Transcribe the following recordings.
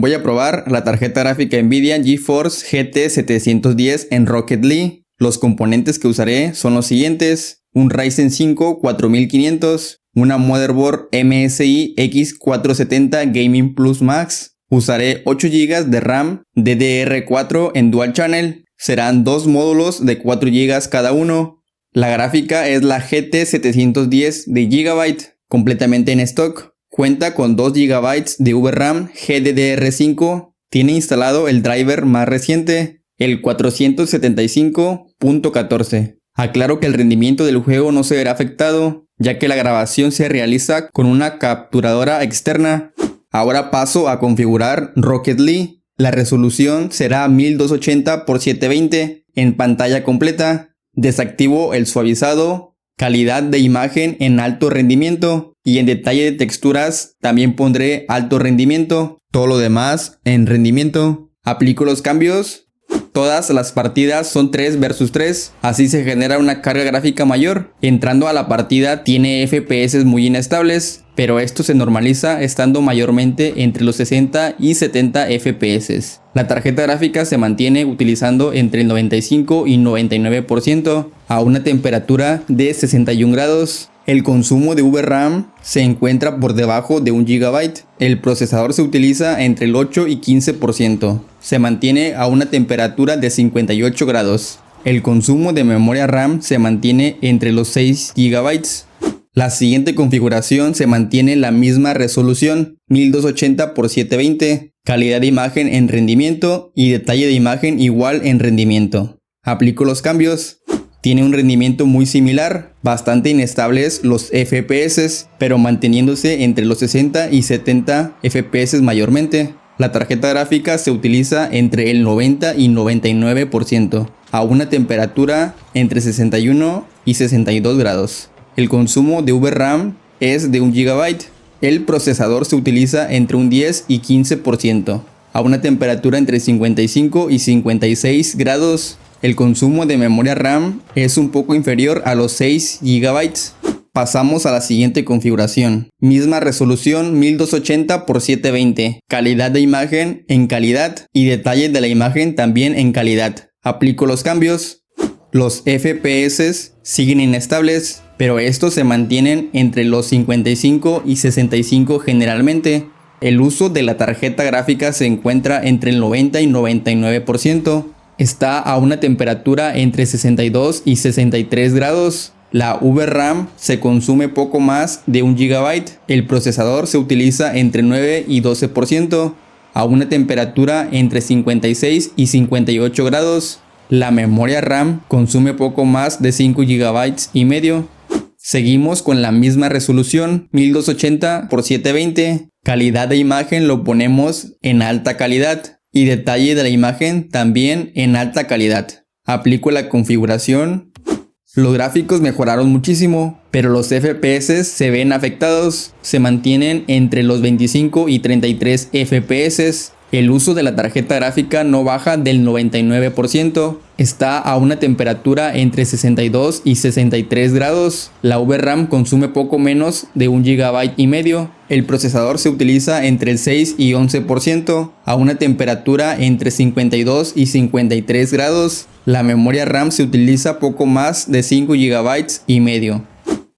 Voy a probar la tarjeta gráfica Nvidia GeForce GT 710 en Rocket League. Los componentes que usaré son los siguientes: un Ryzen 5 4500, una motherboard MSI X470 Gaming Plus Max. Usaré 8 GB de RAM DDR4 en Dual Channel. Serán dos módulos de 4 GB cada uno. La gráfica es la GT 710 de Gigabyte, completamente en stock. Cuenta con 2 GB de VRAM GDDR5. Tiene instalado el driver más reciente, el 475.14. Aclaro que el rendimiento del juego no se verá afectado, ya que la grabación se realiza con una capturadora externa. Ahora paso a configurar Rocket League. La resolución será 1280 x 720 en pantalla completa. Desactivo el suavizado. Calidad de imagen en alto rendimiento, y en detalle de texturas también pondré alto rendimiento. Todo lo demás en rendimiento. Aplico los cambios. Todas las partidas son 3 versus 3, así se genera una carga gráfica mayor. Entrando a la partida tiene FPS muy inestables, pero esto se normaliza estando mayormente entre los 60 y 70 FPS. La tarjeta gráfica se mantiene utilizando entre el 95 y 99% a una temperatura de 61 grados. El consumo de VRAM se encuentra por debajo de 1 GB. El procesador se utiliza entre el 8 y 15%. Se mantiene a una temperatura de 58 grados. El consumo de memoria RAM se mantiene entre los 6 GB. La siguiente configuración se mantiene la misma resolución, 1280 x 720, calidad de imagen en rendimiento y detalle de imagen igual en rendimiento. Aplico los cambios. Tiene un rendimiento muy similar, bastante inestables los FPS, pero manteniéndose entre los 60 y 70 FPS mayormente. La tarjeta gráfica se utiliza entre el 90 y 99%, a una temperatura entre 61 y 62 grados. El consumo de VRAM es de 1 GB. El procesador se utiliza entre un 10 y 15%, a una temperatura entre 55 y 56 grados. El consumo de memoria RAM es un poco inferior a los 6 GB. Pasamos a la siguiente configuración. Misma resolución 1280 x 720. Calidad de imagen en calidad y detalle de la imagen también en calidad. Aplico los cambios. Los FPS siguen inestables, pero estos se mantienen entre los 55 y 65 generalmente. El uso de la tarjeta gráfica se encuentra entre el 90 y 99%. Está a una temperatura entre 62 y 63 grados. La VRAM se consume poco más de 1 GB. El procesador se utiliza entre 9 y 12%, a una temperatura entre 56 y 58 grados. La memoria RAM consume poco más de 5 GB y medio. Seguimos con la misma resolución, 1280 x 720. Calidad de imagen lo ponemos en alta calidad. Y detalle de la imagen también en alta calidad. Aplico la configuración. Los gráficos mejoraron muchísimo, pero los FPS se ven afectados. Se mantienen entre los 25 y 33 FPS. El uso de la tarjeta gráfica no baja del 99%. Está a una temperatura entre 62 y 63 grados. La VRAM consume poco menos de 1 GB y medio. El procesador se utiliza entre el 6 y 11%, a una temperatura entre 52 y 53 grados. La memoria RAM se utiliza poco más de 5 GB y medio.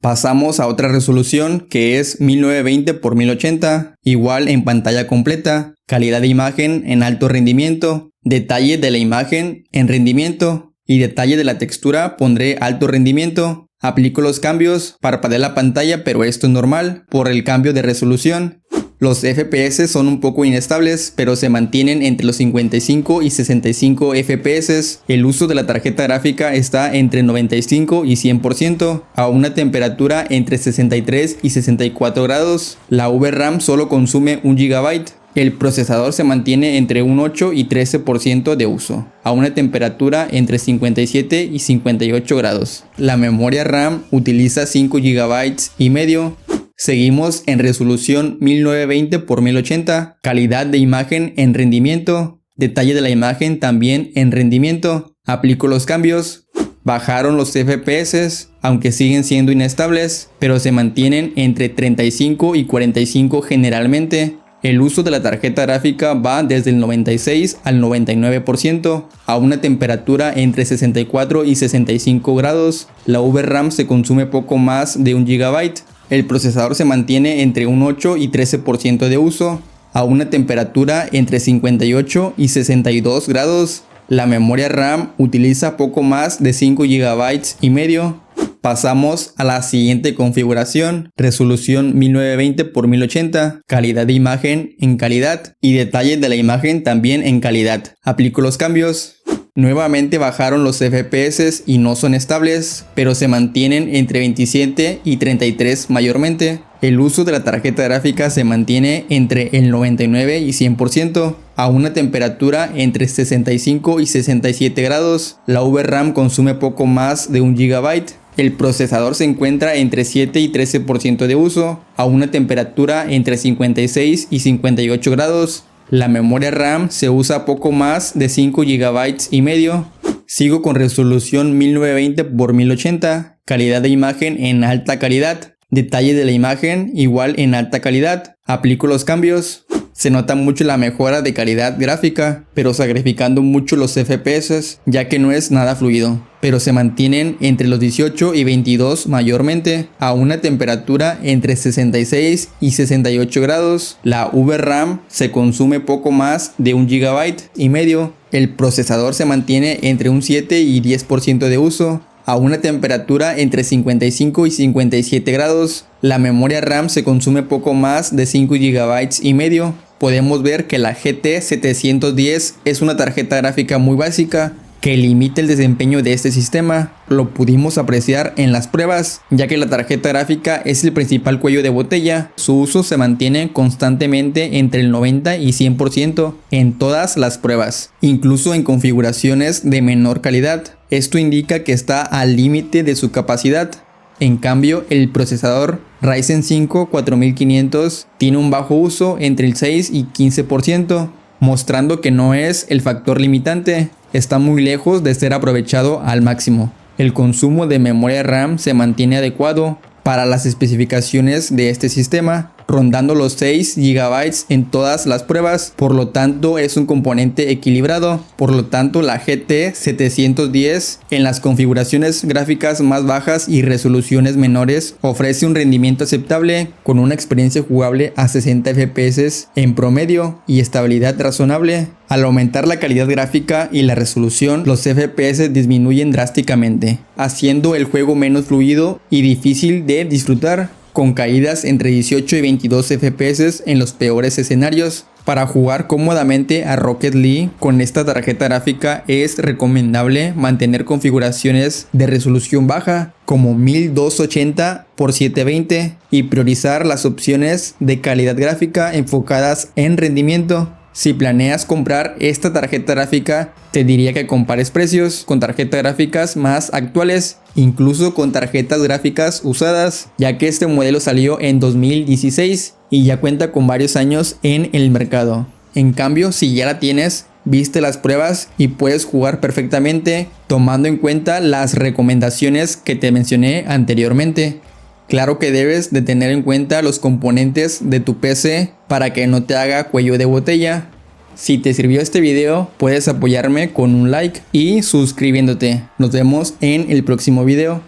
Pasamos a otra resolución que es 1920 x 1080, igual en pantalla completa. Calidad de imagen en alto rendimiento, detalle de la imagen en rendimiento y detalle de la textura pondré alto rendimiento. Aplico los cambios, parpadea la pantalla, pero esto es normal por el cambio de resolución. Los FPS son un poco inestables, pero se mantienen entre los 55 y 65 FPS. El uso de la tarjeta gráfica está entre 95 y 100%, a una temperatura entre 63 y 64 grados. La VRAM solo consume 1 GB. El procesador se mantiene entre un 8 y 13% de uso, a una temperatura entre 57 y 58 grados. La memoria RAM utiliza 5 GB y medio. Seguimos en resolución 1920 x 1080, calidad de imagen en rendimiento, detalle de la imagen también en rendimiento. Aplico los cambios. Bajaron los FPS, aunque siguen siendo inestables, pero se mantienen entre 35 y 45 generalmente. El uso de la tarjeta gráfica va desde el 96 al 99% a una temperatura entre 64 y 65 grados. La VRAM se consume poco más de 1 GB. El procesador se mantiene entre un 8 y 13% de uso a una temperatura entre 58 y 62 grados. La memoria RAM utiliza poco más de 5 GB y medio. Pasamos a la siguiente configuración: resolución 1920 x 1080, calidad de imagen en calidad y detalle de la imagen también en calidad. Aplico los cambios. Nuevamente bajaron los FPS y no son estables, pero se mantienen entre 27 y 33 mayormente. El uso de la tarjeta gráfica se mantiene entre el 99 y 100% a una temperatura entre 65 y 67 grados. La VRAM consume poco más de 1 GB. El procesador se encuentra entre 7 y 13% de uso a una temperatura entre 56 y 58 grados. La memoria RAM se usa poco más de 5 GB y medio. Sigo con resolución 1920 x 1080, calidad de imagen en alta calidad, detalle de la imagen igual en alta calidad. Aplico los cambios. Se nota mucho la mejora de calidad gráfica, pero sacrificando mucho los FPS, ya que no es nada fluido, pero se mantienen entre los 18 y 22 mayormente, a una temperatura entre 66 y 68 grados. La VRAM se consume poco más de 1 GB y medio. El procesador se mantiene entre un 7 y 10% de uso, a una temperatura entre 55 y 57 grados. La memoria RAM se consume poco más de 5 GB y medio. Podemos ver que la GT 710 es una tarjeta gráfica muy básica que limita el desempeño de este sistema. Lo pudimos apreciar en las pruebas, ya que la tarjeta gráfica es el principal cuello de botella. Su uso se mantiene constantemente entre el 90 y 100% en todas las pruebas, incluso en configuraciones de menor calidad. Esto indica que está al límite de su capacidad. En cambio, el procesador Ryzen 5 4500 tiene un bajo uso entre el 6 y 15%, mostrando que no es el factor limitante. Está muy lejos de ser aprovechado al máximo. El consumo de memoria RAM se mantiene adecuado para las especificaciones de este sistema, rondando los 6 GB en todas las pruebas. Por lo tanto, es un componente equilibrado. Por lo tanto, la GT 710 en las configuraciones gráficas más bajas y resoluciones menores ofrece un rendimiento aceptable con una experiencia jugable a 60 FPS en promedio y estabilidad razonable. Al aumentar la calidad gráfica y la resolución, los FPS disminuyen drásticamente, haciendo el juego menos fluido y difícil de disfrutar, con caídas entre 18 y 22 FPS en los peores escenarios. Para jugar cómodamente a Rocket League con esta tarjeta gráfica es recomendable mantener configuraciones de resolución baja como 1280 x 720 y priorizar las opciones de calidad gráfica enfocadas en rendimiento. Si planeas comprar esta tarjeta gráfica, te diría que compares precios con tarjetas gráficas más actuales, incluso con tarjetas gráficas usadas, ya que este modelo salió en 2016 y ya cuenta con varios años en el mercado. En cambio, si ya la tienes, viste las pruebas y puedes jugar perfectamente tomando en cuenta las recomendaciones que te mencioné anteriormente. Claro que debes de tener en cuenta los componentes de tu PC para que no te haga cuello de botella. Si te sirvió este video, puedes apoyarme con un like y suscribiéndote. Nos vemos en el próximo video.